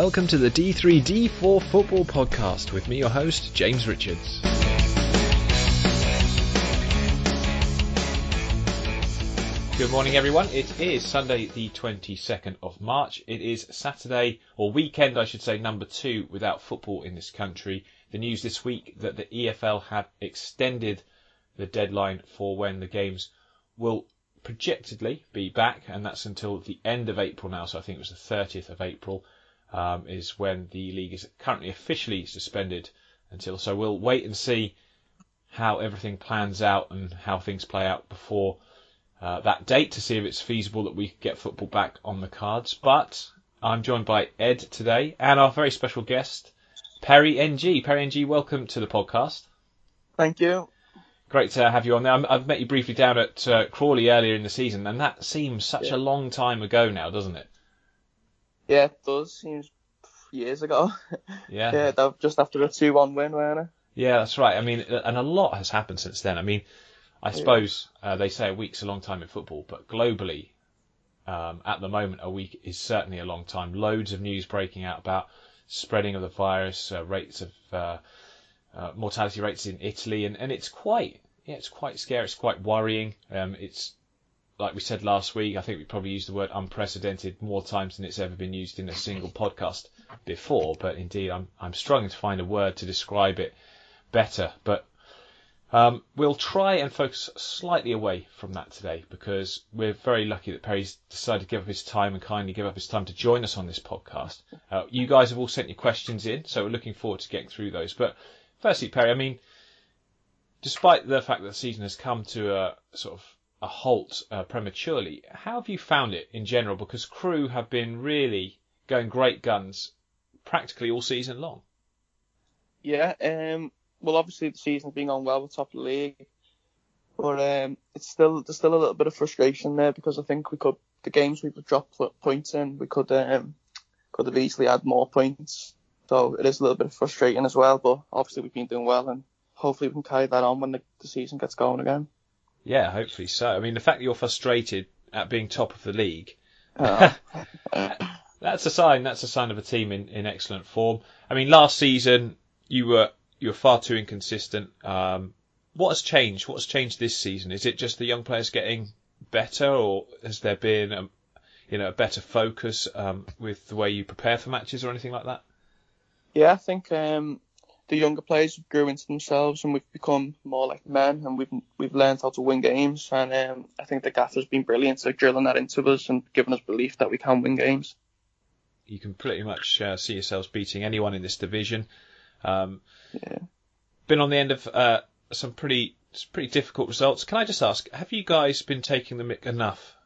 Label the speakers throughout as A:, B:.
A: welcome to the D3D4 Football Podcast with me, your host, James Richards. Good morning, everyone. It is Sunday the 22nd of March. It is Saturday, or weekend I should say, number 2 without football in this country. The news this week that the EFL have extended the deadline for when the games will projectedly be back, and that's until the end of April now, so I think it was the 30th of April is when the league is currently officially suspended until. So we'll wait and see how everything plans out and how things play out before that date to see if it's feasible that we can get football back on the cards. But I'm joined by Ed today and our very special guest, Perry NG. Perry NG, welcome to the podcast.
B: Thank you.
A: Great to have you on there. I've met you briefly down at Crawley earlier in the season, and that seems such a long time ago now, doesn't it?
B: Yeah, it does. Seems years ago.
A: Yeah.
B: Yeah, just after a 2-1 win, weren't it?
A: Yeah, that's right. I mean, and a lot has happened since then. I mean, I suppose they say a week's a long time in football, but globally, at the moment, a week is certainly a long time. Loads of news breaking out about spreading of the virus, rates of mortality rates in Italy, and it's quite scary. It's quite worrying. It's like we said last week. I think we probably used the word unprecedented more times than it's ever been used in a single podcast before. But indeed, I'm struggling to find a word to describe it better. But we'll try and focus slightly away from that today because we're very lucky that Perry's decided to give up his time and kindly give up his time to join us on this podcast. You guys have all sent your questions in, so we're looking forward to getting through those. But firstly, Perry, I mean, despite the fact that the season has come to a sort of a halt prematurely, how have you found it in general? Because Crewe have been really going great guns practically all season long.
B: Yeah, well, obviously the season's been going well with top of the league, but there's still a little bit of frustration there because I think the games we've dropped points in, we could have easily had more points. So it is a little bit frustrating as well, but obviously we've been doing well and hopefully we can carry that on when the season gets going again. Yeah,
A: hopefully so. I mean, the fact that you're frustrated at being top of the league, that's a sign of a team in excellent form. I mean, last season you were far too inconsistent. What has changed? What's changed this season? Is it just the young players getting better, or has there been a better focus with the way you prepare for matches or anything like that?
B: Yeah, I think the younger players grew into themselves and we've become more like men and we've learned how to win games. And I think the gaffer's been brilliant at drilling that into us and giving us belief that we can win games.
A: You can pretty much see yourselves beating anyone in this division. Been on the end of some pretty difficult results. Can I just ask, have you guys been taking the mick enough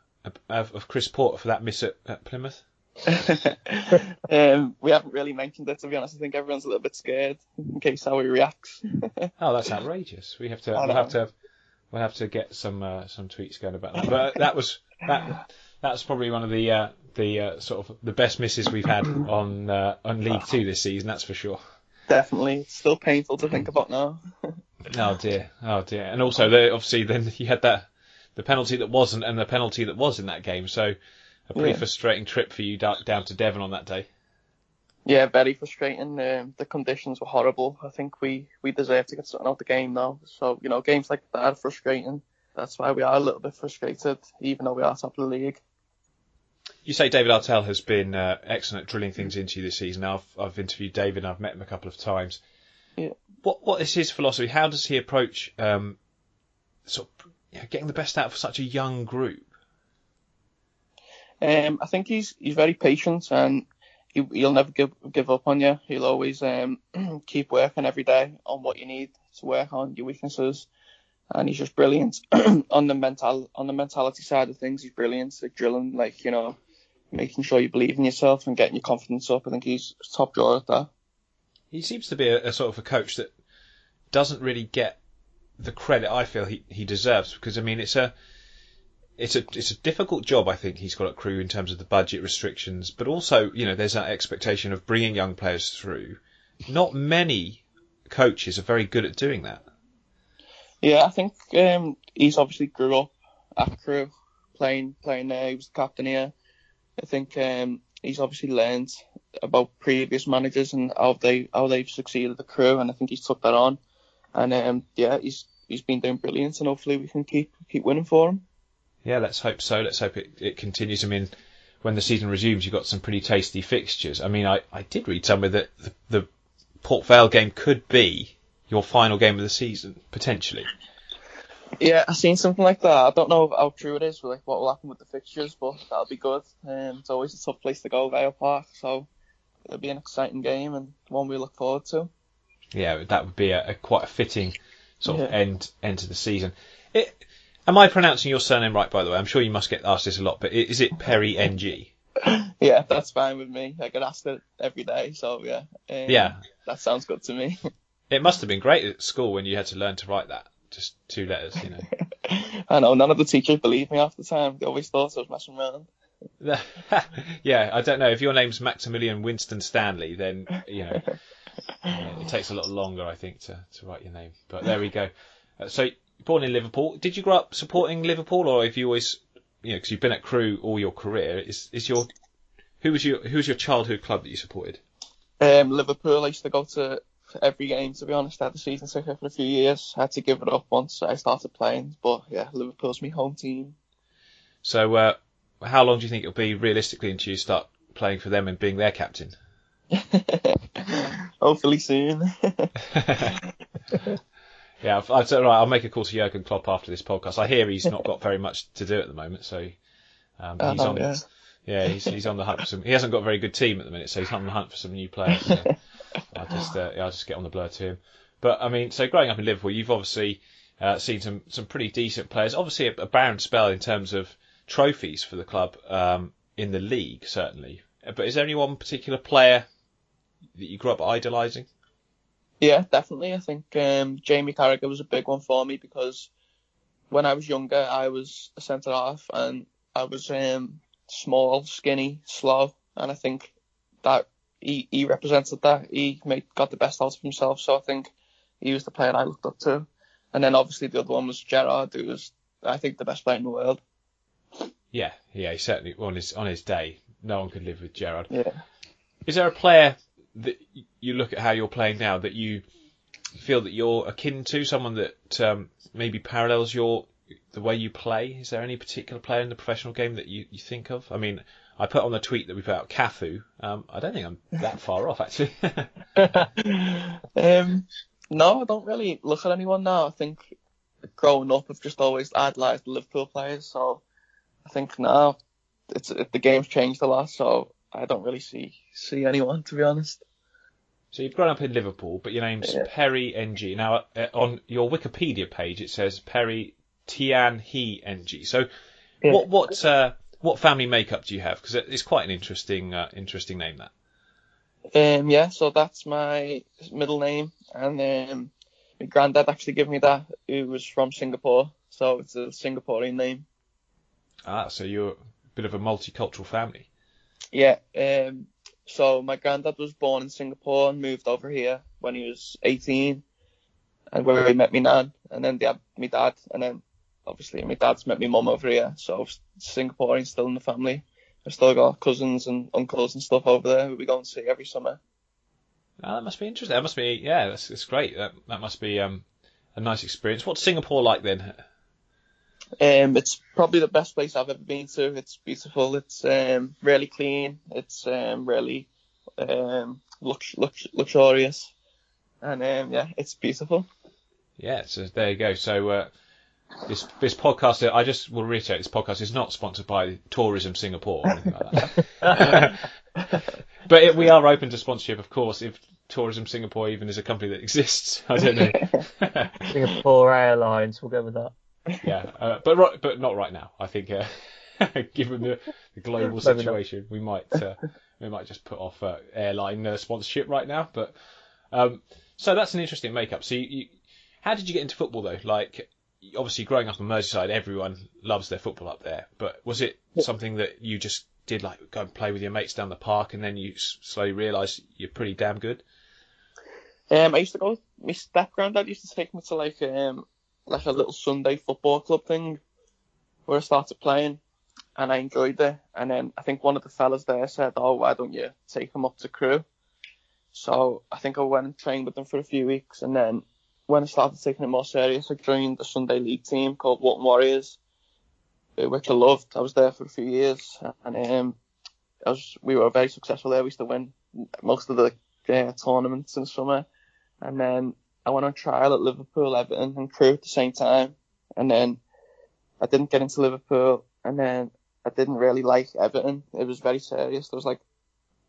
A: of Chris Porter for that miss at Plymouth?
B: We haven't really mentioned it, to be honest. I think everyone's a little bit scared in case how he reacts.
A: Oh, that's outrageous. We'll have to get some tweets going about that. But that's probably one of the sort of the best misses we've had on League 2 this season. That's for sure.
B: Definitely, it's still painful to think about now.
A: Oh dear. And also, obviously, then you had the penalty that wasn't and the penalty that was in that game. So. A pretty frustrating trip for you down to Devon on that day.
B: Yeah, very frustrating. The conditions were horrible. I think we deserve to get something out the game now. So, games like that are frustrating. That's why we are a little bit frustrated, even though we are top of the league.
A: You say David Artell has been excellent at drilling things into you this season. Now, I've interviewed David and I've met him a couple of times.
B: Yeah.
A: What is his philosophy? How does he approach getting the best out of such a young group?
B: I think he's very patient and he'll never give up on you. He'll always keep working every day on what you need to work on, your weaknesses, and he's just brilliant on the mentality side of things. He's brilliant at drilling, making sure you believe in yourself and getting your confidence up. I think he's top drawer at that.
A: He seems to be a sort of a coach that doesn't really get the credit I feel he deserves because I mean it's a difficult job, I think, he's got at Crewe in terms of the budget restrictions, but also, there's that expectation of bringing young players through. Not many coaches are very good at doing that.
B: Yeah, I think he's obviously grew up at Crewe, playing there. He was the captain here. I think he's obviously learned about previous managers and how they've succeeded at Crewe, and I think he's took that on. And he's been doing brilliant, and hopefully we can keep winning for him.
A: Yeah, let's hope so. Let's hope it continues. I mean, when the season resumes, you've got some pretty tasty fixtures. I mean, I did read somewhere that the Port Vale game could be your final game of the season, potentially.
B: Yeah, I've seen something like that. I don't know how true it is, like what will happen with the fixtures, but that'll be good. It's always a tough place to go, Vale Park, so it'll be an exciting game and one we look forward to.
A: Yeah, that would be quite a fitting sort of end to the season. Am I pronouncing your surname right, by the way? I'm sure you must get asked this a lot, but is it Perry NG?
B: Yeah, that's fine with me. I get asked it every day, so yeah, that sounds good to me.
A: It must have been great at school when you had to learn to write that, just 2 letters, you know.
B: I know, none of the teachers believed me half the time. They always thought I was messing around.
A: Yeah, I don't know. If your name's Maximilian Winston Stanley, then, you know, it takes a lot longer, I think, to write your name. But there we go. So, born in Liverpool. Did you grow up supporting Liverpool, or have you always, you know, because you've been at Crewe all your career, who was your childhood club that you supported?
B: Liverpool. I used to go to every game, to be honest. I had the season ticket for a few years. I had to give it up once I started playing, but yeah, Liverpool's my home team.
A: So, how long do you think it'll be realistically until you start playing for them and being their captain?
B: Hopefully soon.
A: Yeah, I'd say, right, I'll make a call to Jurgen Klopp after this podcast. I hear he's not got very much to do at the moment, so he's on. Yeah, he's on the hunt for some. He hasn't got a very good team at the minute, so he's on the hunt for some new players. So I'll just get on the blur to him. But I mean, so growing up in Liverpool, you've obviously seen some pretty decent players. Obviously, a barren spell in terms of trophies for the club in the league, certainly. But is there any one particular player that you grew up idolising?
B: Yeah, definitely. I think Jamie Carragher was a big one for me because when I was younger, I was a centre half and I was small, skinny, slow, and I think that he represented that. He got the best out of himself, so I think he was the player I looked up to. And then obviously the other one was Gerrard, who was, I think, the best player in the world.
A: Yeah, he certainly on his day, no one could live with Gerrard.
B: Yeah.
A: Is there a player that you look at how you're playing now that you feel that you're akin to, someone that maybe parallels the way you play? Is there any particular player in the professional game that you think of? I mean, I put on the tweet that we put out Cafu. I don't think I'm that far off, actually.
B: No, I don't really look at anyone now. I think growing up, I've just always idolised the Liverpool players. So I think now the game's changed a lot. So I don't really see anyone, to be honest.
A: So you've grown up in Liverpool, but your name's Perry NG. Now, on your Wikipedia page, it says Perry Tian He NG. So what family makeup do you have? Because it's quite an interesting name, that.
B: Yeah, so that's my middle name, and my granddad actually gave me that, who was from Singapore, so it's a Singaporean name.
A: Ah, so you're a bit of a multicultural family.
B: Yeah, so my granddad was born in Singapore and moved over here when he was 18, and where he met me nan, and then they had me dad, and then obviously my dad's met my mum over here, so Singaporean still in the family. I've still got cousins and uncles and stuff over there who we go and see every summer.
A: Oh, that must be interesting. That must be, yeah, that's great. That must be a nice experience. What's Singapore like then?
B: It's probably the best place I've ever been to. It's beautiful. It's really clean. It's really luxurious, and yeah, it's beautiful. Yeah,
A: so there you go. So this podcast, I just will reiterate, this podcast is not sponsored by Tourism Singapore or anything like that. But we are open to sponsorship, of course, if Tourism Singapore even is a company that exists. I don't know.
C: Singapore Airlines, we'll go with that.
A: Yeah, but not right now. I think, given the global situation, we might just put off airline sponsorship right now. But so that's an interesting makeup. So how did you get into football though? Like, obviously growing up in Merseyside, everyone loves their football up there. But was it something that you just did, like go and play with your mates down the park, and then you slowly realised you're pretty damn good?
B: I used to go. My step granddad used to take me to like a little Sunday football club thing where I started playing. and I enjoyed it. And then I think one of the fellas there said, "Oh, why don't you take him up to Crewe?" So I think I went and trained with them for a few weeks, and then when I started taking it more serious, I joined the Sunday League team called Walton Warriors, which I loved. I was there for a few years, and we were very successful there. We used to win most of the tournaments in the summer, and then I went on trial at Liverpool, Everton, and Crewe at the same time, and then I didn't get into Liverpool, and then I didn't really like Everton. It was very serious. There was like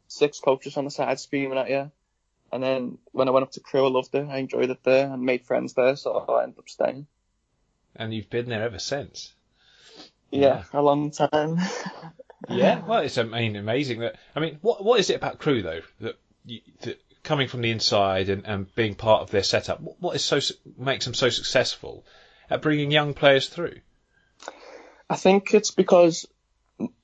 B: 6 coaches on the side screaming at you. And then when I went up to Crewe, I loved it. I enjoyed it there and made friends there, so I ended up staying.
A: And you've been there ever since.
B: Yeah, for a long time.
A: Yeah, well, it's amazing that. I mean, what is it about Crewe though that coming from the inside and being part of their setup? What makes them so successful at bringing young players through?
B: I think it's because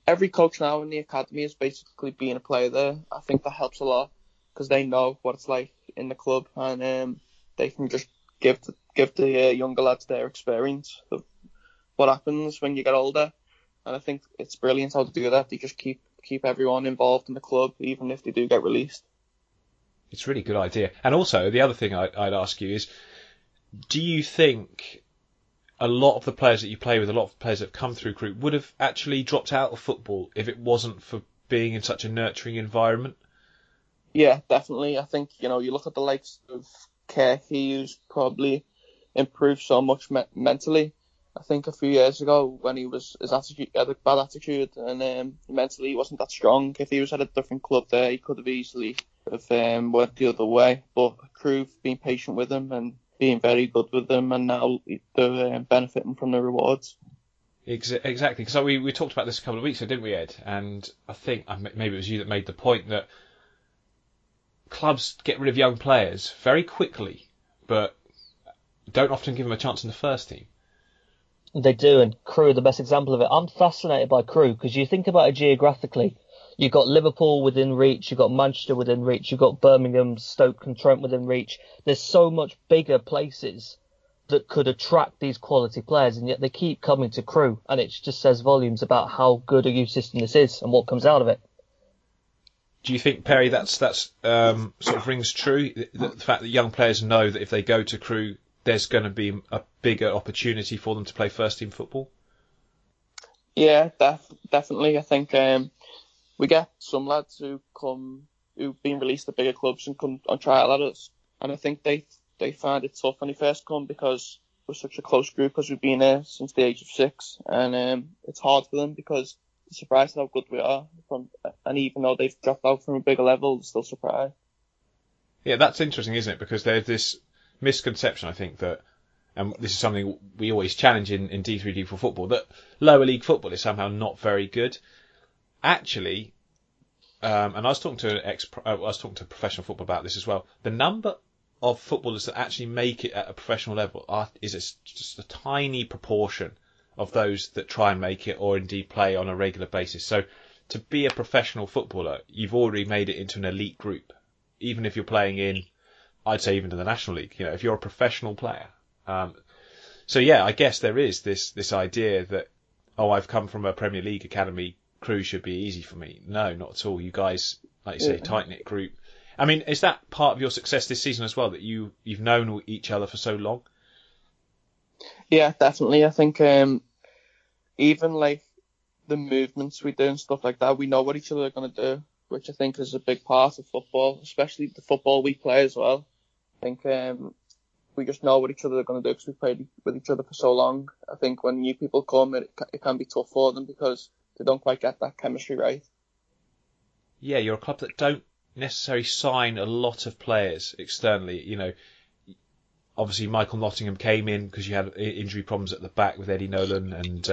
B: every coach now in the academy is basically being a player there. I think that helps a lot because they know what it's like in the club, and they can just give the younger lads their experience of what happens when you get older. And I think it's brilliant how to do that. They just keep everyone involved in the club, even if they do get released.
A: It's a really good idea. And also, the other thing I'd ask you is, do you think a lot of the players that you play with, a lot of players that have come through Crewe, would have actually dropped out of football if it wasn't for being in such a nurturing environment?
B: Yeah, definitely. I think, you look at the likes of Kirky, who's probably improved so much mentally. I think a few years ago when his attitude had a bad attitude and mentally he wasn't that strong. If he was at a different club there, he could have easily went the other way. But Crewe being patient with him and being very good with them, and now they're benefiting from the rewards.
A: Exactly. So we talked about this a couple of weeks ago, didn't we, Ed? And I think maybe it was you that made the point that clubs get rid of young players very quickly, but don't often give them a chance in the first team.
C: They do, and Crewe are the best example of it. I'm fascinated by Crewe because you think about it geographically. You've got Liverpool within reach, you've got Manchester within reach, you've got Birmingham, Stoke and Trent within reach. There's so much bigger places that could attract these quality players, and yet they keep coming to Crewe, and it just says volumes about how good a youth system this is and what comes out of it.
A: Do you think, Perry, that's sort of rings true? The fact that young players know that if they go to Crewe, there's going to be a bigger opportunity for them to play first team football?
B: Yeah, definitely. I think we get some lads who've been released to bigger clubs and come on trial at us, and I think they find it tough when they first come because we're such a close group because we've been there since the age of 6, and it's hard for them because they're surprised how good we are, and even though they've dropped out from a bigger level, they're still surprised. Yeah,
A: that's interesting, isn't it? Because there's this misconception, I think, that, and this is something we always challenge in D3D4 football, that lower league football is somehow not very good. Actually, and I was talking to professional football about this as well. The number of footballers that actually make it at a professional level is just a tiny proportion of those that try and make it or indeed play on a regular basis. So to be a professional footballer, you've already made it into an elite group, even if you're playing in, I'd say even in the National League, if you're a professional player. So yeah, I guess there is this idea that, I've come from a Premier League academy, Crewe should be easy for me. No, not at all. You guys, like you say, tight-knit group. I mean, is that part of your success this season as well, that you've known each other for so long?
B: Yeah, definitely. I think even like the movements we do and stuff like that, we know what each other are going to do, which I think is a big part of football, especially the football we play as well. I think we just know what each other are going to do because we've played with each other for so long. I think when new people come, it can be tough for them because they don't quite get that chemistry right.
A: Yeah, you're a club that don't necessarily sign a lot of players externally. Obviously Michael Nottingham came in because you had injury problems at the back with Eddie Nolan, and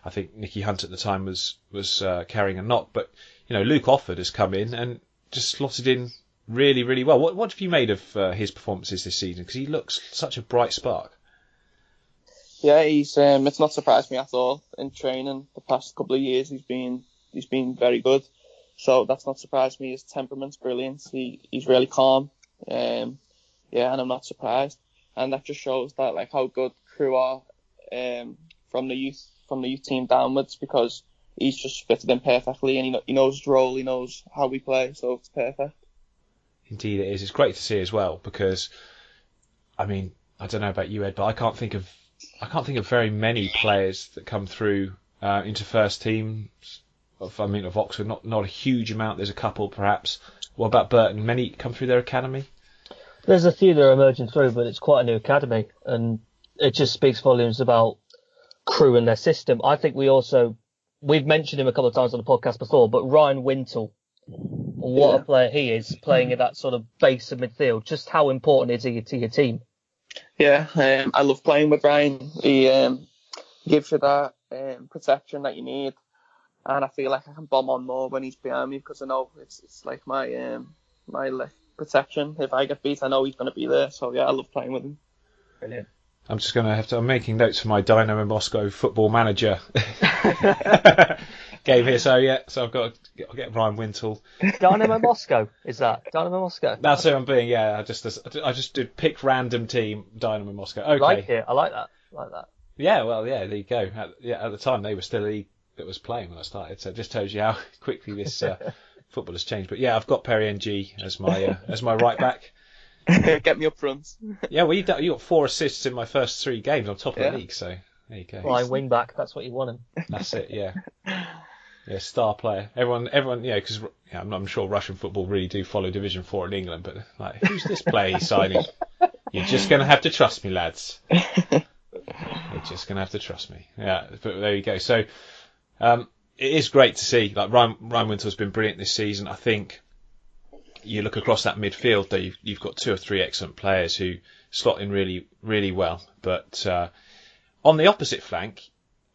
A: I think Nicky Hunt at the time was carrying a knock. But Luke Offord has come in and just slotted in really, really well. What have you made of his performances this season? Because he looks such a bright spark.
B: Yeah, it's not surprised me at all. In training the past couple of years, he's been very good. So that's not surprised me. His temperament's brilliant. He's really calm. And I'm not surprised. And that just shows that like how good Crewe are from the youth team downwards, because he's just fitted in perfectly, and he knows his role, he knows how we play, so it's perfect.
A: Indeed, it is. It's great to see as well because, I mean, I don't know about you, Ed, but I can't think of very many players that come through into first teams. Of Oxford, not a huge amount. There's a couple, perhaps. What about Burton? Many come through their academy?
C: There's a few that are emerging through, but it's quite a new academy, and it just speaks volumes about Crewe and their system. I think we've mentioned him a couple of times on the podcast before, but Ryan Wintle, what a player he is, playing at that sort of base of midfield. Just how important is he to your team?
B: Yeah, I love playing with Ryan. He gives you that protection that you need. And I feel like I can bomb on more when he's behind me because I know it's like my protection. If I get beat, I know he's going to be there. So yeah, I love playing with him.
C: Brilliant.
A: I'm just going to I'm making notes for my Dynamo Moscow Football Manager game here. So I've got to get Ryan Wintle.
C: Dynamo Moscow, is that? Dynamo Moscow?
A: That's who I'm being, yeah. I just did pick random team, Dynamo Moscow. Okay.
C: I like that.
A: Yeah, well, yeah, there you go. At the time, they were still a league that was playing when I started, so it just tells you how quickly this football has changed. But yeah, I've got Perry NG as my right back.
B: Get me up front.
A: Yeah, well, you got 4 assists in my first 3 games on top of the league, so there you go.
C: Flying wing back, that's what you want him.
A: That's it, yeah. Yeah, star player. Everyone, because I'm sure Russian football really do follow Division 4 in England, but like, who's this player he's signing? You're just going to have to trust me, lads. You're just going to have to trust me. Yeah, but there you go. So, it is great to see. Like Ryan Wintle's been brilliant this season. I think you look across that midfield, though, you've got 2 or 3 excellent players who slot in really, really well. But on the opposite flank,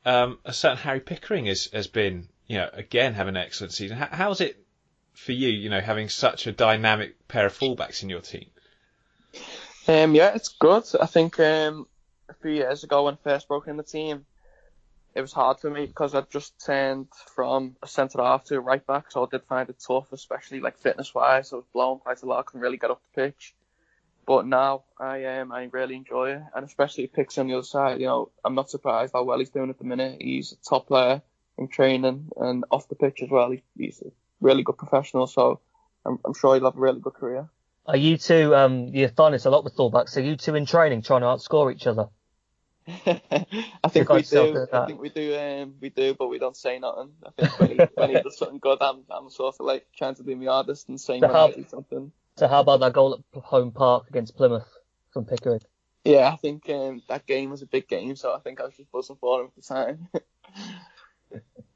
A: a certain Harry Pickering has been, again having an excellent season. How's it for you, having such a dynamic pair of fullbacks in your team?
B: Yeah, it's good. I think a few years ago when I first broke in the team, it was hard for me because I'd just turned from a centre half to a right back, so I did find it tough, especially like fitness wise. I was blown quite a lot, couldn't really get up the pitch. But now I really enjoy it, and especially if Pick's on the other side. I'm not surprised how well he's doing at the minute. He's a top player in training and off the pitch as well. He's a really good professional, so I'm sure he'll have a really good career.
C: Are you two? You find this a lot with fullbacks. Are you two in training trying to outscore each other?
B: I think we do, but we don't say nothing. I think when he does something good, I'm sort of like trying to do my hardest and saying when I do something.
C: So how about that goal at home park against Plymouth from Pickering?
B: Yeah, I think that game was a big game, so I think I was just buzzing for him at the time.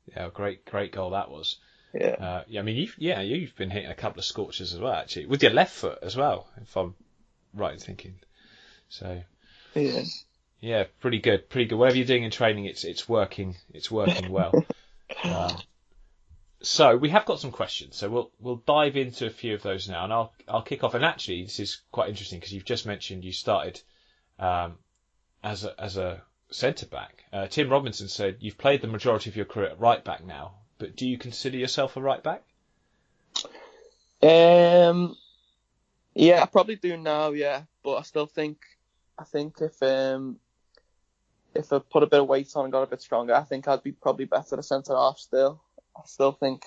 A: Yeah, great goal that was.
B: Yeah.
A: I mean, you've been hitting a couple of scorchers as well, actually, with your left foot as well, if I'm right in thinking. So.
B: Yeah.
A: Yeah, pretty good. Whatever you're doing in training, it's working well. So we have got some questions. So we'll dive into a few of those now, and I'll kick off. And actually, this is quite interesting because you've just mentioned you started as a centre back. Tim Robinson said you've played the majority of your career at right back now, but do you consider yourself a right back?
B: Yeah, I probably do now. Yeah, but I still think if I put a bit of weight on and got a bit stronger, I think I'd be probably better at centre half still. I still think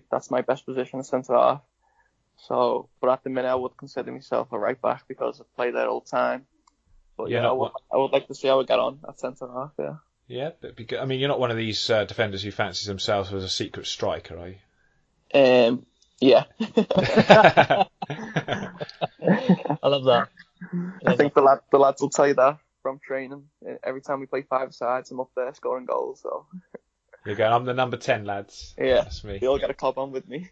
B: that's my best position, a centre half. So, but at the minute I would consider myself a right back because I've played there all the time. But I would like to see how I get on at centre half. Yeah.
A: Yeah, but I mean, you're not one of these defenders who fancies themselves as a secret striker, are you?
B: Yeah.
C: I love that.
B: I think the lads will tell you that from training. Every time we play 5-a-sides, I'm up there scoring goals. So
A: you're going, I'm the number 10, lads.
B: Yeah,
A: that's me.
B: They all get a cob on with me.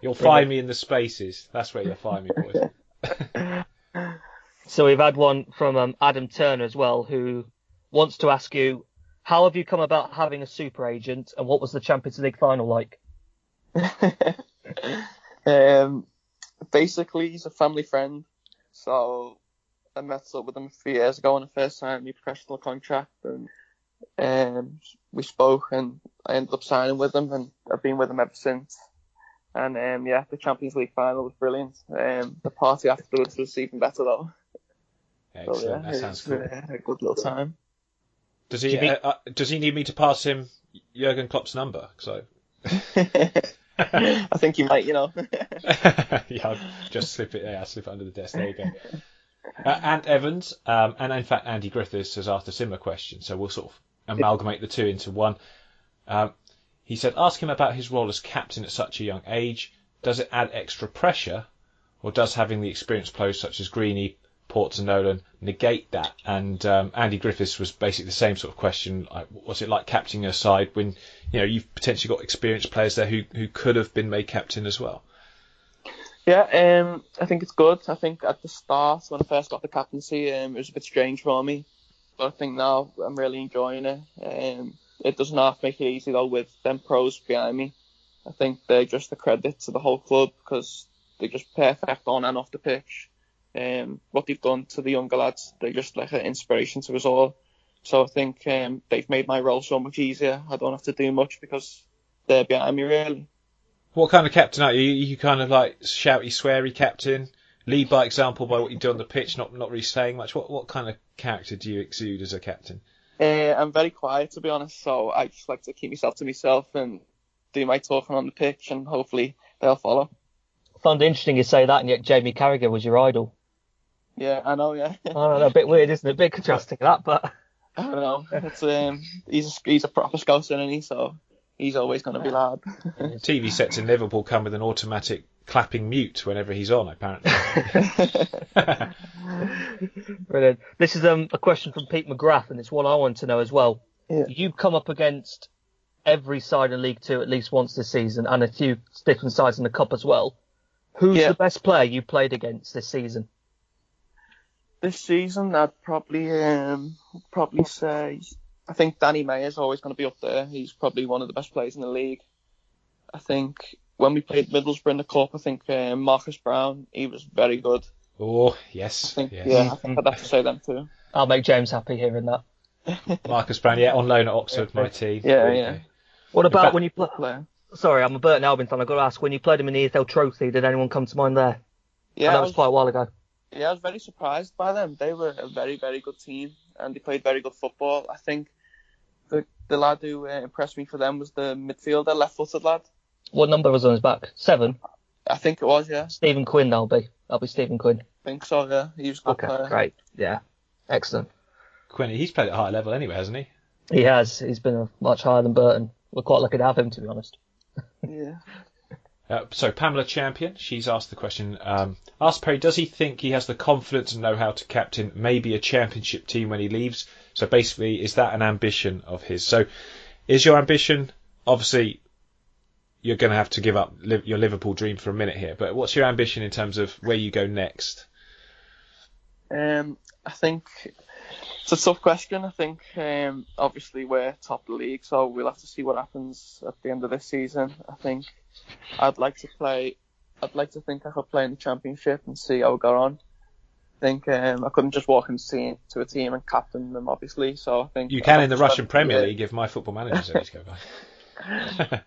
A: You'll find me in the spaces. That's where you'll find me, boys.
C: So we've had one from Adam Turner as well, who wants to ask you, how have you come about having a super agent, and what was the Champions League final like?
B: Basically, he's a family friend, so I met up with him a few years ago on the first time my professional contract, and we spoke, and I ended up signing with him, and I've been with him ever since. And the Champions League final was brilliant. The party afterwards was even better though.
A: Excellent.
B: So,
A: that sounds cool.
B: A good little time.
A: Does he need me to pass him Jurgen Klopp's number? So.
B: I think you might,
A: Yeah, I'll just slip it under the desk. There you go. Ant Evans, and in fact Andy Griffiths has asked a similar question, so we'll sort of amalgamate the two into one. He said, ask him about his role as captain at such a young age. Does it add extra pressure, or does having the experienced players such as Greeny, Ports and Nolan negate that? And Andy Griffiths was basically the same sort of question. What's it like captaining a side when you've potentially got experienced players there who could have been made captain as well?
B: Yeah, I think it's good. I think at the start, when I first got the captaincy, it was a bit strange for me. But I think now I'm really enjoying it. It doesn't have to make it easy, though, with them pros behind me. I think they're just a credit to the whole club because they're just perfect on and off the pitch. What they've done to the younger lads, they're just like an inspiration to us all. So I think they've made my role so much easier. I don't have to do much because they're behind me, really.
A: What kind of captain are you? You kind of like shouty, sweary captain, lead by example by what you do on the pitch, not really saying much. What kind of character do you exude as a captain?
B: I'm very quiet, to be honest, so I just like to keep myself to myself and do my talking on the pitch, and hopefully they'll follow.
C: I found it interesting you say that, and yet Jamie Carragher was your idol.
B: Yeah, I know, yeah.
C: I don't know, a bit weird, isn't it? A bit contrasting, that, but...
B: I don't know. It's, he's a proper scouser, isn't he? So he's always going to be loud.
A: TV sets in Liverpool come with an automatic clapping mute whenever he's on, apparently.
C: Brilliant. This is a question from Pete McGrath, and it's one I want to know as well.
B: Yeah.
C: You've come up against every side in League Two at least once this season, and a few different sides in the Cup as well. Who's the best player you played against this season?
B: This season, I'd probably say, I think Danny May is always going to be up there. He's probably one of the best players in the league. I think when we played Middlesbrough in the Cup, I think Marcus Brown, he was very good.
A: Oh, yes.
B: I think I'd have to say them too.
C: I'll make James happy hearing that.
A: Marcus Brown, on loan at Oxford, my team.
B: Yeah.
C: What about when you play? Sorry, I'm a Burton Albion fan. I've got to ask, when you played him in the EFL Trophy, did anyone come to mind there?
B: Yeah,
C: that was quite a while ago.
B: Yeah, I was very surprised by them. They were a very, very good team, and they played very good football. I think the lad who impressed me for them was the midfielder, left-footed lad.
C: What number was on his back? 7?
B: I think it was, yeah.
C: Stephen Quinn, that'll be Stephen Quinn.
B: I think so, yeah. He was a good player.
C: Great. Yeah. Excellent.
A: Quinn, he's played at a high level anyway, hasn't he?
C: He has. He's been much higher than Burton. We're quite lucky to have him, to be honest.
B: Yeah.
A: So Pamela Champion, she's asked the question, ask Perry, does he think he has the confidence and know-how to captain maybe a championship team when he leaves? So basically, is that an ambition of his? So is your ambition, obviously, you're going to have to give up your Liverpool dream for a minute here, but what's your ambition in terms of where you go next?
B: I think it's a tough question. I think obviously we're top of the league, so we'll have to see what happens at the end of this season. I think I'd like to think I could play in the Championship and see how we got on. I think I couldn't just walk into a team and captain them, obviously. So I think
A: you can in the Russian Premier League if My Football Manager says go by.
B: I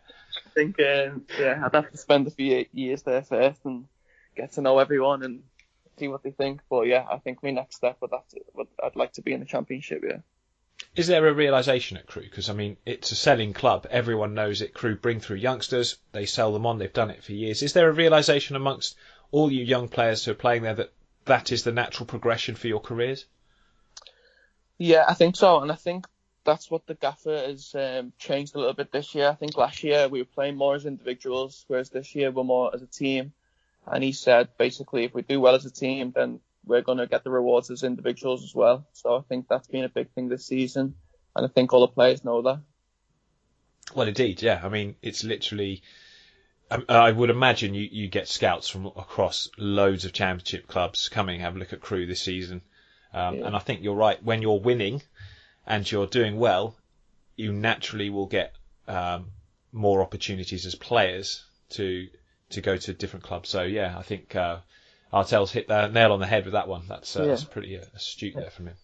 B: think I'd have to spend a few years there first and get to know everyone and see what they think. But yeah, I think my next step I'd like to be in the Championship. Yeah.
A: Is there a realisation at Crewe? Because, I mean, it's a selling club. Everyone knows it. Crewe bring through youngsters. They sell them on. They've done it for years. Is there a realisation amongst all you young players who are playing there that is the natural progression for your careers?
B: Yeah, I think so. And I think that's what the gaffer has changed a little bit this year. I think last year we were playing more as individuals, whereas this year we're more as a team. And he said, basically, if we do well as a team, then we're going to get the rewards as individuals as well. So I think that's been a big thing this season. And I think all the players know that.
A: Well, indeed, yeah. I mean, it's literally... I would imagine you get scouts from across loads of championship clubs coming and have a look at Crewe this season. And I think you're right. When you're winning and you're doing well, you naturally will get more opportunities as players to go to different clubs. So, yeah, I think... Artel's hit the nail on the head with that one. That's pretty astute there from him.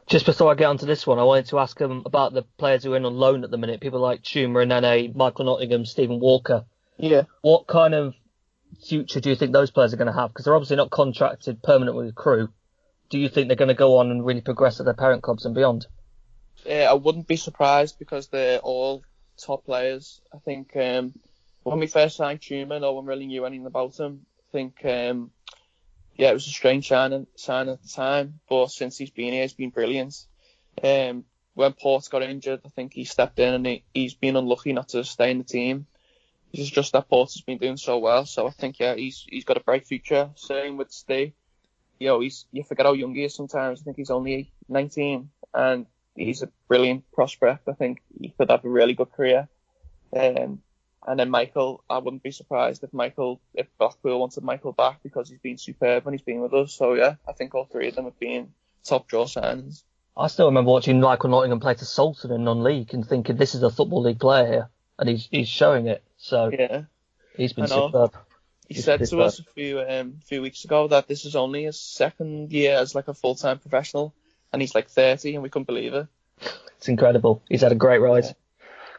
C: Just before I get onto this one, I wanted to ask him about the players who are in on loan at the minute. People like Schumer and Nene, Michael Nottingham, Stephen Walker.
B: Yeah.
C: What kind of future do you think those players are going to have? Because they're obviously not contracted permanently with Crewe. Do you think they're going to go on and really progress at their parent clubs and beyond?
B: I wouldn't be surprised because they're all top players. I think when we first signed Truman, no one really knew anything about him. I think, it was a strange sign at the time, but since he's been here, he's been brilliant. When Port got injured, I think he stepped in and he's been unlucky not to stay in the team. It's just that Port has been doing so well, so I think he's got a bright future. Same with Steve. You forget how young he is sometimes. I think he's only 19, and he's a brilliant prospect. I think he could have a really good career. And then Michael, I wouldn't be surprised if Blackpool wanted Michael back because he's been superb when he's been with us. So yeah, I think all three of them have been top draw signings.
C: I still remember watching Michael Nottingham play for Salton in non-league and thinking this is a Football League player here, and he's showing it. So
B: yeah,
C: he's been superb.
B: He said to us a few weeks ago that this is only his second year as like a full-time professional, and he's like 30, and we couldn't believe it.
C: It's incredible. He's had a great ride. Yeah.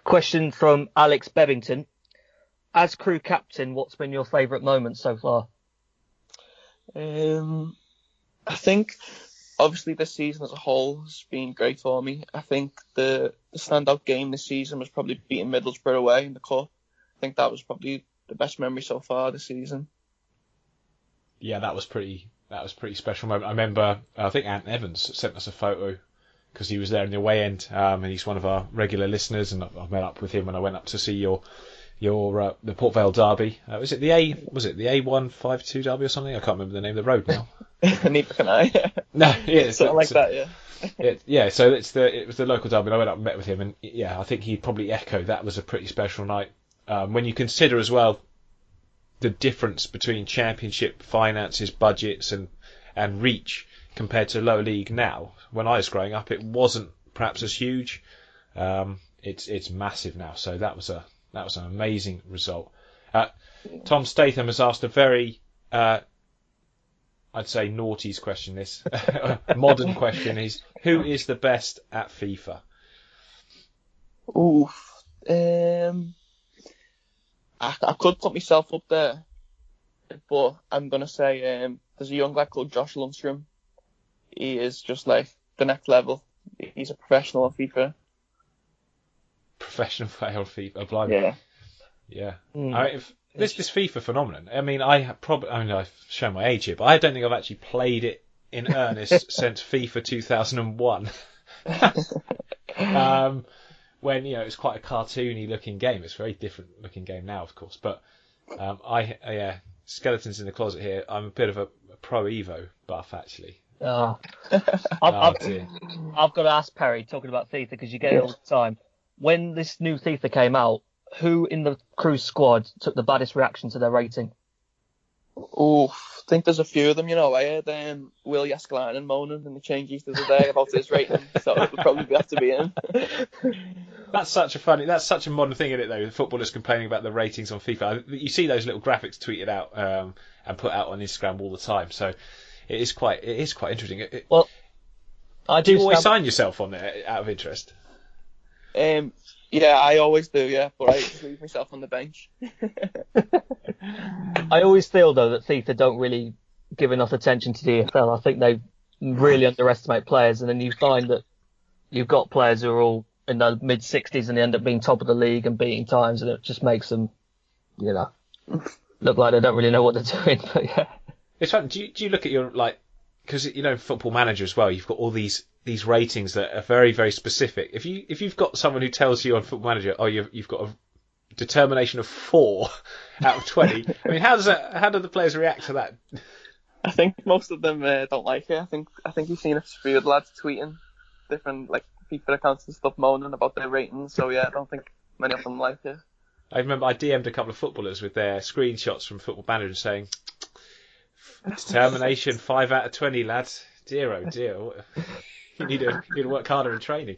C: Question from Alex Bevington. As Crewe captain, what's been your favourite moment so far?
B: I think, obviously, this season as a whole has been great for me. I think the standout game this season was probably beating Middlesbrough away in the Cup. I think that was probably the best memory so far this season.
A: Yeah, that was pretty special moment. I remember, I think Ant Evans sent us a photo because he was there in the away end, and he's one of our regular listeners, and I met up with him when I went up to see the Port Vale derby. Was it the A152 derby or something? I can't remember the name of the road now.
B: Neither can I.
A: No, yeah,
B: something like that, yeah.
A: Yeah, so it was the local derby, and I went up and met with him, and yeah, I think he'd probably echo that was a pretty special night. When you consider as well the difference between Championship finances, budgets, and reach compared to lower league now. When I was growing up, it wasn't perhaps as huge. It's massive now, so that was an amazing result. Tom Statham has asked a very, I'd say naughty's question. This modern question is: who is the best at FIFA?
B: Oof. I could put myself up there, but I'm going to say there's a young lad called Josh Lundstrom. He is just like the next level. He's a professional on FIFA.
A: Professional player on FIFA, blimey. Yeah. This FIFA phenomenon. I mean, I've shown my age here, but I don't think I've actually played it in earnest since FIFA 2001. When it's quite a cartoony looking game. It's a very different looking game now, of course. But skeletons in the closet here. I'm a bit of a pro Evo buff, actually.
C: I've got to ask Perry, talking about FIFA, because you get it all the time. When this new FIFA came out, who in the Crewe squad took the baddest reaction to their rating?
B: Oh, I think there's a few of them. I heard Will Yaskalainen moaning in the changes the other day about his rating, so it would probably have to be him.
A: That's such a modern thing, isn't it, though? The footballers complaining about the ratings on FIFA. You see those little graphics tweeted out and put out on Instagram all the time. So it is quite interesting.
B: Well,
A: do you always sign yourself on there out of interest?
B: Yeah, I always do, yeah, but I just leave myself on the bench.
C: I always feel, though, that FIFA don't really give enough attention to the EFL. I think they really underestimate players, and then you find that you've got players who are all in the mid-60s and they end up being top of the league and beating times, and it just makes them, look like they don't really know what they're doing. But yeah,
A: it's fun. Do you look at your because Football Manager as well? You've got all these ratings that are very, very specific. If you've got someone who tells you on Football Manager, you've got a determination of 4 out of 20. I mean, how do the players react to that?
B: I think most of them don't like it. I think you've seen a few of the lads tweeting different FIFA accounts and stuff moaning about their ratings. So yeah, I don't think many of them like it.
A: I remember I DM'd a couple of footballers with their screenshots from Football Manager saying, "Determination 5 out of 20, lads. Dear oh dear, you need to work harder in training."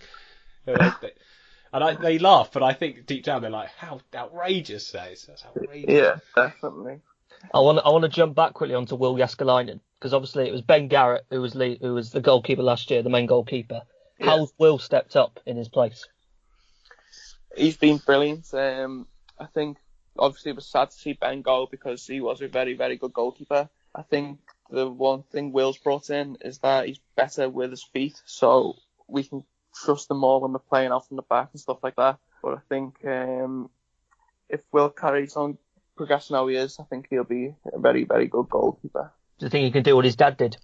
A: They laugh, but I think deep down they're like, "How outrageous that is! That's outrageous."
B: Yeah, definitely.
C: I want to jump back quickly onto Will Yaskalainen, because obviously it was Ben Garrett who was the goalkeeper last year, the main goalkeeper. Yeah. How's Will stepped up in his place?
B: He's been brilliant. I think obviously it was sad to see Ben go because he was a very, very good goalkeeper. I think the one thing Will's brought in is that he's better with his feet, so we can trust them more when we're playing out from the back and stuff like that. But I think if Will carries on progressing how he is, I think he'll be a very, very good goalkeeper.
C: Do you think he can do what his dad did?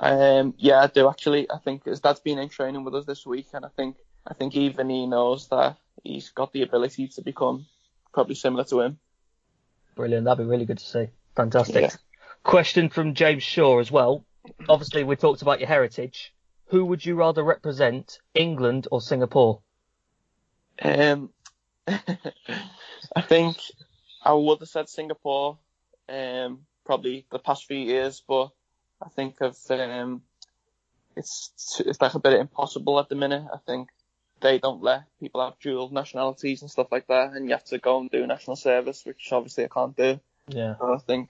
B: Yeah, I do actually. I think his dad's been in training with us this week, and I think even he knows that he's got the ability to become probably similar to him.
C: Brilliant. That'd be really good to see. Fantastic.
B: Yeah.
C: Question from James Shaw as well. Obviously, we talked about your heritage. Who would you rather represent, England or Singapore?
B: I think I would have said Singapore, probably the past few years, but I think it's like a bit impossible at the minute. I think they don't let people have dual nationalities and stuff like that, and you have to go and do national service, which obviously I can't do.
C: Yeah.
B: So I think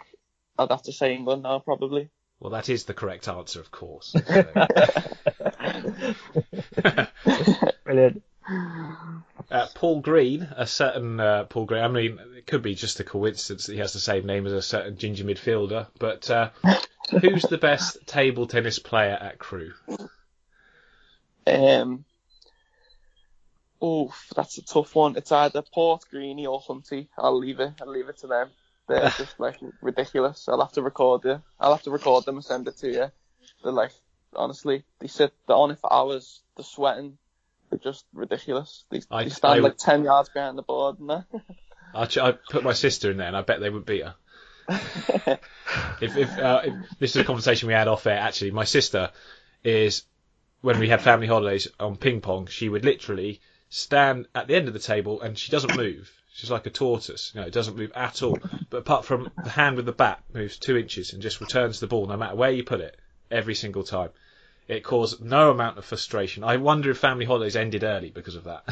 B: I'd have to say England now, probably.
A: Well, that is the correct answer, of course.
C: Brilliant.
A: Paul Green, a certain Paul Green. I mean, it could be just a coincidence that he has the same name as a certain ginger midfielder. But who's the best table tennis player at Crewe?
B: That's a tough one. It's either Port, Greeny, or Hunty. I'll leave it to them. They're just like ridiculous. I'll have to record them and send it to you. They're like, honestly, they're on it for hours. They're sweating. They're just ridiculous. They stand like 10 yards behind the board and that.
A: I put my sister in there, and I bet they would beat her. if this is a conversation we had off air, actually, my sister is, when we had family holidays on ping pong, she would literally stand at the end of the table and she doesn't move. She's like a tortoise, it doesn't move at all. But apart from the hand with the bat moves 2 inches and just returns the ball no matter where you put it, every single time. It caused no amount of frustration. I wonder if family holidays ended early because of that.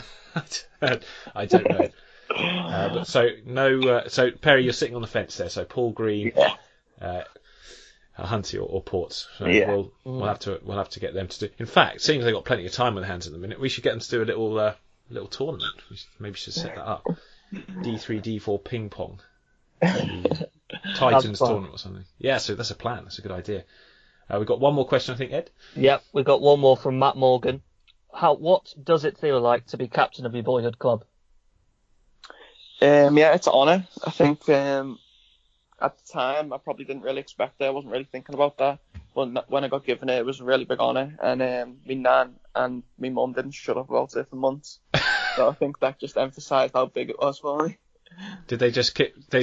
A: I don't know. But so Perry, you're sitting on the fence there. So Paul Green, Hunty or Ports. So
B: yeah.
A: We'll have to get them to do. In fact, seeing as they've got plenty of time on their hands at the minute, we should get them to do a little tournament. We should set that up. D3D4 ping pong. Titans tournament or something. Yeah, so that's a plan. That's a good idea. We've got one more question, I think, Ed.
C: Yep, we've got one more from Matt Morgan. What does it feel like to be captain of your boyhood club?
B: Yeah, it's an honour. I think at the time I probably didn't really expect it. I wasn't really thinking about that. But when I got given it, it was a really big honour. And my nan and my mum didn't shut up about it for months. So I think that just emphasised how big it was for me.
A: Did they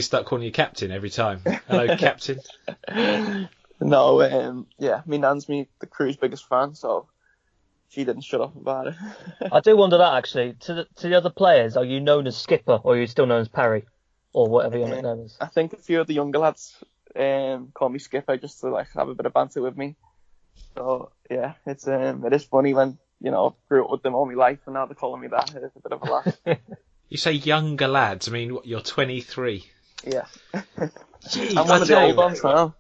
A: start calling you captain every time? Hello, captain.
B: No, my nan's the Crewe's biggest fan, so she didn't shut up about it.
C: I do wonder that, actually. To the other players, are you known as Skipper, or are you still known as Perry, or whatever your nickname is?
B: I think a few of the younger lads call me Skipper just to have a bit of banter with me. So yeah, it is funny when I grew up with them all my life, and now they're calling me that. It is a bit of a laugh.
A: You say younger lads. I mean, you're 23.
B: Yeah.
A: Gee,
B: I'm one of the old ones now.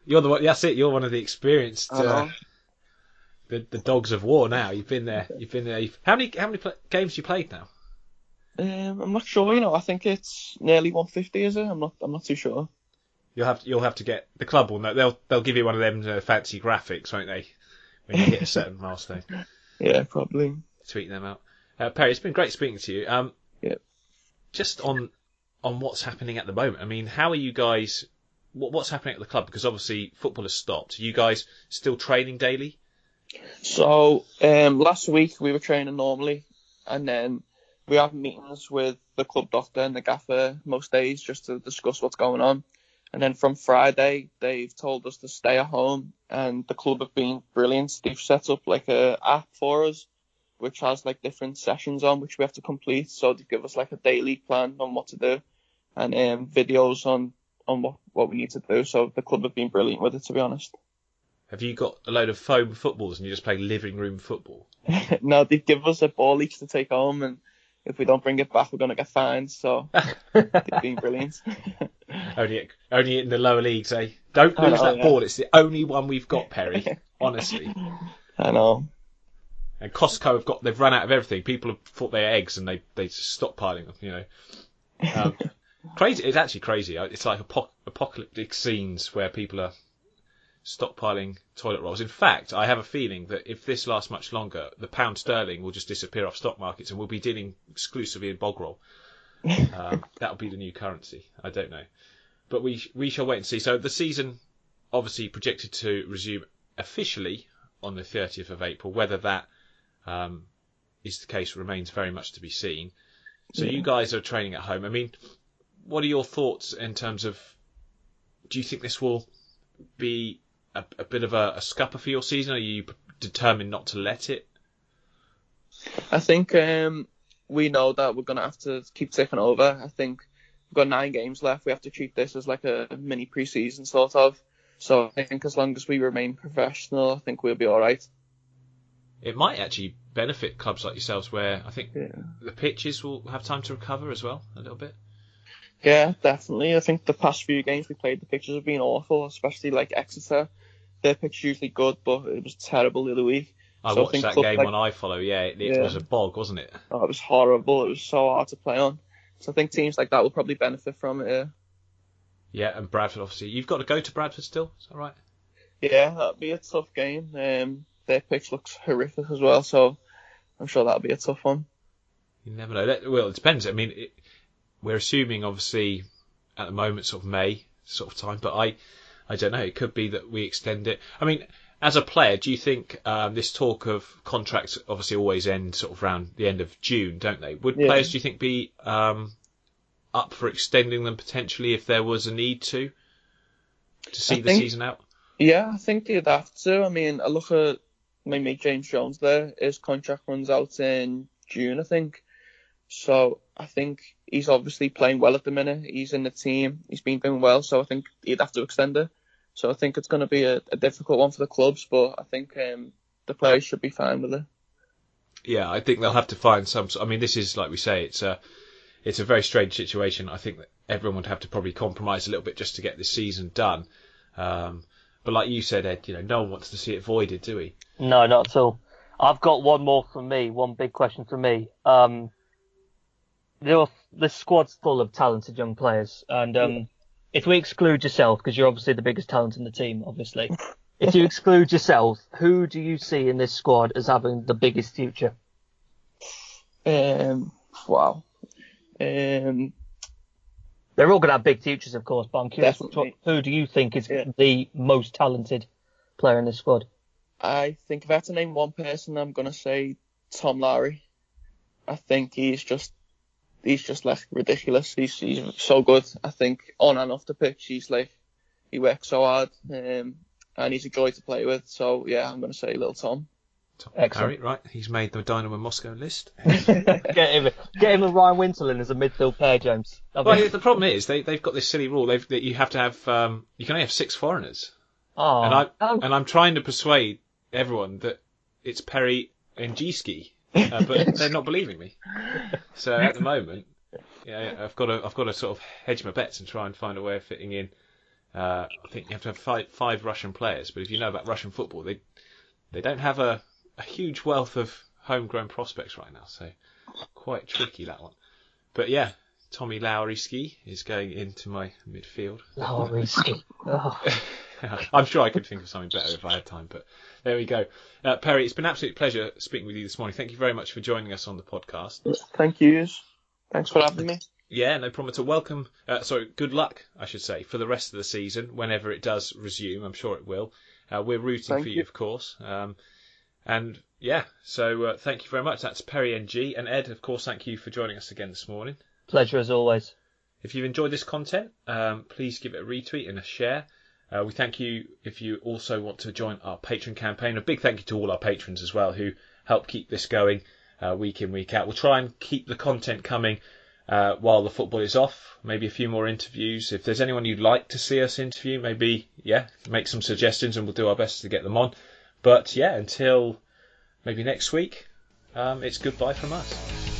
A: You're the one. That's it. You're one of the experienced. The dogs of war now. You've been there. How many games you played now?
B: I'm not sure. I think it's nearly 150. Is it? I'm not too sure.
A: You'll have to get the club will know. They'll give you one of them fancy graphics, won't they? When you hit a certain milestone.
B: Yeah, probably.
A: Tweet them out. Perry, it's been great speaking to you.
B: Yeah.
A: Just on what's happening at the moment. I mean, how are you guys? What's happening at the club? Because obviously football has stopped. Are you guys still training daily?
B: So last week we were training normally, and then we have meetings with the club doctor and the gaffer most days just to discuss what's going on. And then from Friday they've told us to stay at home, and the club have been brilliant. They've set up like a app for us, which has like different sessions on which we have to complete. So they give us like a daily plan on what to do, and videos on what we need to do. So the club have been brilliant with it, to be honest.
A: Have you got a load of foam footballs and you just play living room football?
B: No, they give us a ball each to take home, and if we don't bring it back, we're going to get fined. So they've been brilliant.
A: Only in the lower leagues, eh? Don't lose that ball. It's the only one we've got, Perry. Honestly.
B: I know.
A: And Costco they've run out of everything. People have fought their eggs and they just stockpiling them. Crazy. It's actually crazy. It's like apocalyptic scenes where people are stockpiling toilet rolls. In fact, I have a feeling that if this lasts much longer, the pound sterling will just disappear off stock markets and we'll be dealing exclusively in bog roll. That'll be the new currency. I don't know. But we shall wait and see. So the season obviously projected to resume officially on the 30th of April. Whether that is the case remains very much to be seen. So you guys are training at home. I mean, what are your thoughts in terms of, do you think this will be a bit of a scupper for your season? Are you determined not to let it?
B: I think we know that we're going to have to keep ticking over. I think we've got 9 games left. We have to treat this as like a mini pre-season sort of. So I think as long as we remain professional, I think we'll be all right.
A: It might actually benefit clubs like yourselves where I think the pitches will have time to recover as well a little bit.
B: Yeah, definitely. I think the past few games we played, the pitches have been awful, especially like Exeter. Their pitch is usually good, but it was terrible the other week.
A: I watched that game on iFollow. Yeah, it was a bog, wasn't it?
B: Oh, it was horrible. It was so hard to play on. So I think teams like that will probably benefit from it.
A: Yeah, and Bradford, obviously. You've got to go to Bradford still, is that right?
B: Yeah, that'll be a tough game. Their pitch looks horrific as well, so I'm sure that'll be a tough one.
A: You never know. Well, it depends. I mean, we're assuming, obviously, at the moment, sort of May sort of time, but I don't know. It could be that we extend it. I mean, as a player, do you think this talk of contracts obviously always end sort of around the end of June, don't they? Would players, do you think, be up for extending them potentially if there was a need to see the season out?
B: Yeah, I think they'd have to. I mean, I look at my mate James Jones there. His contract runs out in June, I think. So I think he's obviously playing well at the minute. He's in the team. He's been doing well. So I think he'd have to extend it. So I think it's going to be a difficult one for the clubs, but I think the players should be fine with it.
A: Yeah, I think they'll have to find some. I mean, this is, like we say, it's a very strange situation. I think that everyone would have to probably compromise a little bit just to get this season done. But like you said, Ed, no one wants to see it voided, do we?
C: No, not at all. I've got one more from me, one big question from me. The squad's full of talented young players, and if we exclude yourself, because you're obviously the biggest talent in the team, obviously, if you exclude yourself, who do you see in this squad as having the biggest future?
B: Wow.
C: They're all going to have big futures, of course, but I'm curious, who do you think is the most talented player in this squad?
B: I think if I had to name one person, I'm going to say Tom Lowry. I think he's just like ridiculous. He's so good. I think on and off the pitch, he works so hard, and he's a joy to play with. So yeah, I'm going to say little Tom.
A: Excellent. Right, he's made the Dynamo Moscow list.
C: Get him and Ryan Winterlin as a midfield pair, James.
A: Well, the problem is they've got this silly rule that you have to have you can only have 6 foreigners.
C: Oh,
A: and I'm trying to persuade everyone that it's Perry and G-Ski, but they're not believing me. So at the moment, I've got to sort of hedge my bets and try and find a way of fitting in. I think you have to have five Russian players, but if you know about Russian football, they don't have a huge wealth of homegrown prospects right now, so quite tricky that one. But yeah, Tommy Lowry-ski is going into my midfield.
C: Lowry-ski. Oh.
A: I'm sure I could think of something better if I had time, but there we go. Perry, it's been an absolute pleasure speaking with you this morning. Thank you very much for joining us on the podcast.
B: Thank you. Thanks for having me.
A: Yeah, no problem at all. Welcome. Good luck, I should say, for the rest of the season, whenever it does resume. I'm sure it will. We're rooting for you, of course. And yeah, so thank you very much. That's Perry NG. And Ed, of course, thank you for joining us again this morning.
C: Pleasure as always.
A: If you've enjoyed this content, please give it a retweet and a share. We thank you if you also want to join our Patron campaign. A big thank you to all our patrons as well who help keep this going week in, week out. We'll try and keep the content coming while the football is off. Maybe a few more interviews. If there's anyone you'd like to see us interview, maybe, make some suggestions and we'll do our best to get them on. But until maybe next week, it's goodbye from us.